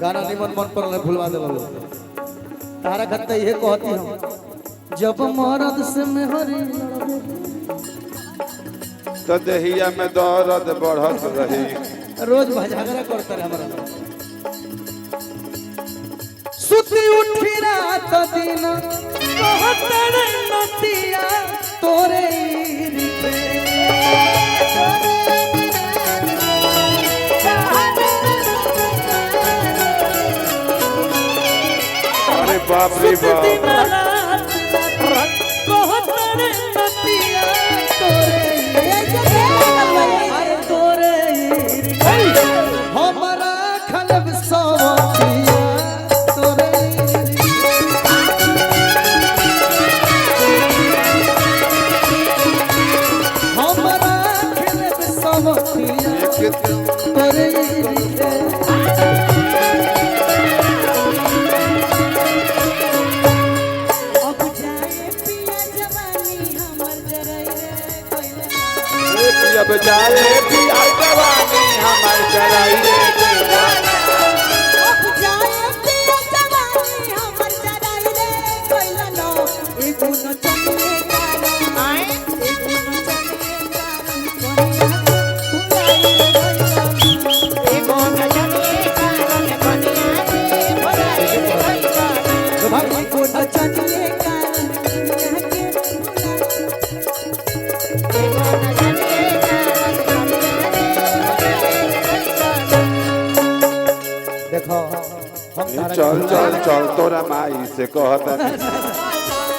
गाना निमन मन पर भूलवा दिल तारा खत्ता ये कहती हम जब मरद से मेहरी तो दहिया में दर्द बढ़त रही रोज झगड़ा करता रहे हमारा सुती उठी रात दिन कहतर नतिया तोरे अरे बाप रे बाप हमारा खलब सवतिया तोरे हमारा खलब सवतिया तोरे अब जाए पिया जवानी हमार जराई रे दीवाना अब जाए पिया जवानी हमार जराई रे कोइला एगो न चले कारण आए एगो न चले कारण एगो न चले कारण बनिया रे भलाई एगो न चले कारण देखो हम चल चल चल तोरा माई से कहता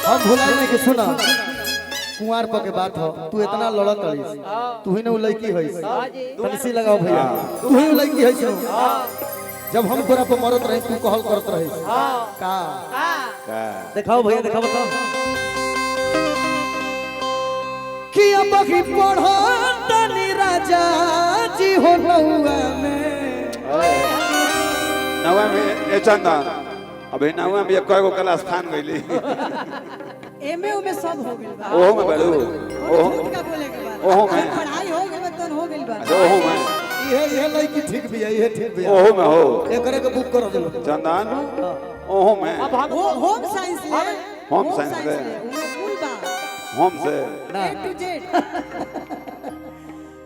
हम भुलाई नहीं कि सुना कुंवार पर के बात हो तू इतना लड़त रही तू ही ना लड़की है तनसी लगाओ भैया तू ही लड़की है जब हम तोरा पर मरत रहे तू कहल करत रहे का दिखाओ भैया दिखाओ बताओ कि अब ही पढ़ो तनी राजा जी हो नौआ में नवा में ए चंदा अबे नवा में एक कएगो क्लास फान गइली एमे उमे सब हो गेल बा ओहो में बड़ू ओहो का बोले के बाद ओहो में पढ़ाई हो गेल तो हो गेल बा ओहो में ये लड़की ठीक भी है ये ठीक भी है ओहो में हो एकरे के बुक कर दे चंदन ओहो में होम साइंस ले होम साइंस ले उमे फुल बा होम से A to Z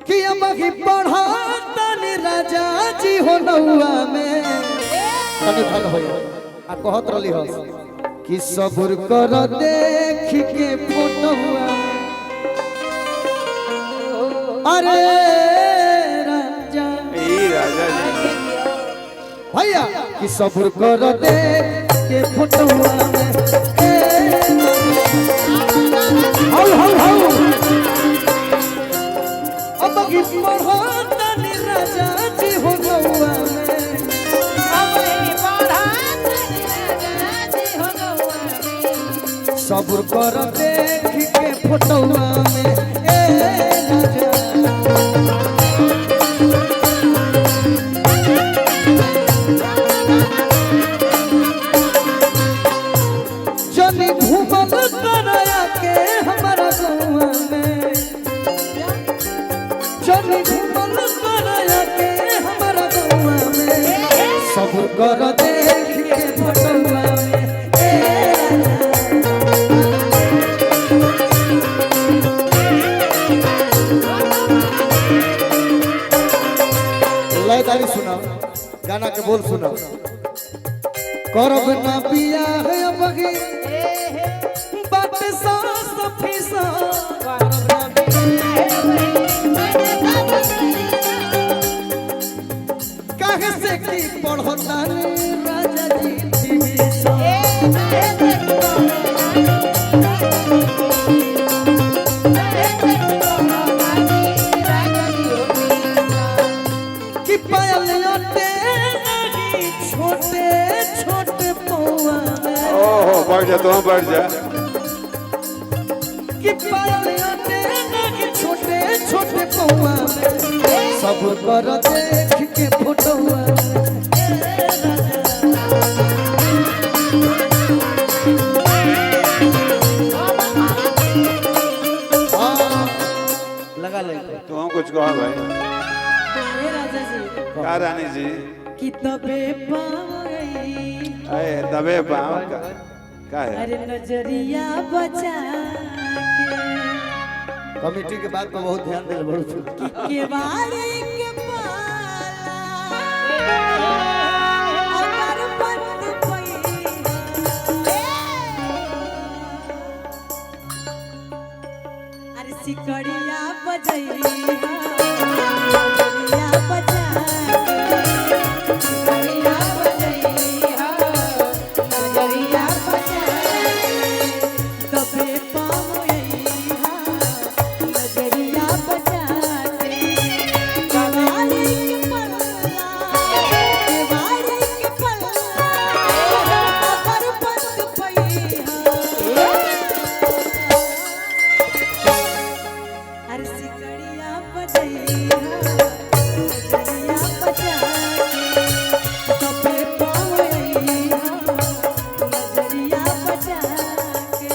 कि अब ही पढ़ा तनी राजा जी हो नौआ में तनी धन होय आ कहत रहली हो कि सब्र कर देख के फोटोआ अरे राजा ई राजा जी भैया कि सब्र कर देख के फोटोआ में हाउ हाउ हाउ अब की पढ़ो तनी राजा जी हो नौआ में अब ही पढ़ा तनी राजा जी हो नौआ में सब्र कर देख के फोटोआ में ए राजा जनी घूमल कराया के हमारा गौआ में जनी घूमल कराया के हमारा गौआ में सब्र कर देख के फोटोआ में ए लयदारी सुनाओ गाना के बोल सुनाओ करब ना पिया है अबगी बात सास फीसा काहे से की पढ़ता रे राजा जी दिविसा कि पायल लटे नहीं छोटे छोटे पौआ में ओहो बढ़ जा तू बढ़ जा कि पायल लटे नहीं छोटे छोटे पौआ में सब कर देख के फोटोआ में लगा ले तू कुछ कहो भाई राजा जी का रानी जी कि तबे पाई अरे दबे पाँव का है अरे नजरिया बचा कमेटी के बात पर बहुत ध्यान दे बड़ू के केवाड़ी के पाला अगर बंद पई अरे सिकड़िया बजैया नजरिया बचा सिकड़िया बजैया नजरिया बचा तबे पावैया नजरिया बचा केवाड़ी के पल्ला केवाड़ी के पल्ला अगर बंद पई अरे सिकड़िया बजैया नजरिया बचा तबे पावैया नजरिया बचा के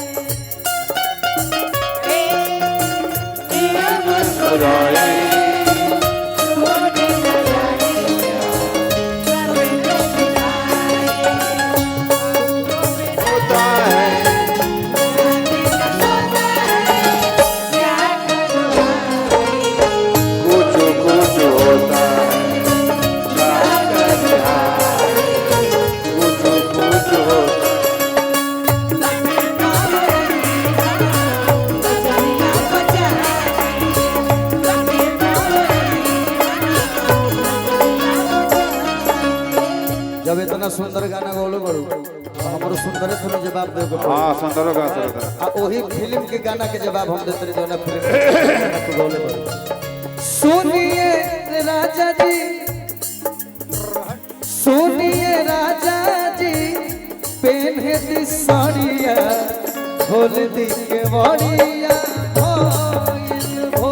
होता है कुछ कुछ होता है क्या करे हाय कुछ कुछ होता जब इतना सुंदर गाना गौलो बड़ू तो हमारो सुंदर से जवाब दे हाँ सुंदर का सुंदर आ वही फिल्म के गाना के जवाब हम देते रहे जो फिल्म के गाना को गौले बड़ू सुनिए राजा जी सुनिए राजा जी पहने दी साड़िया खोल दी के वाड़िया भोइल भो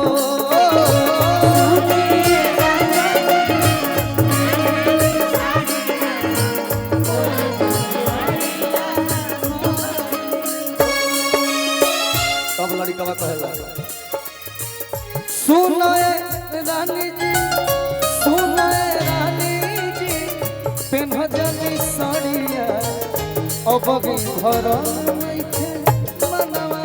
तब लड़का कहला सुनाए रानी जी सुनाए रानी जी पेन्ह जनी साड़िया अब भी घर नइखे मनवा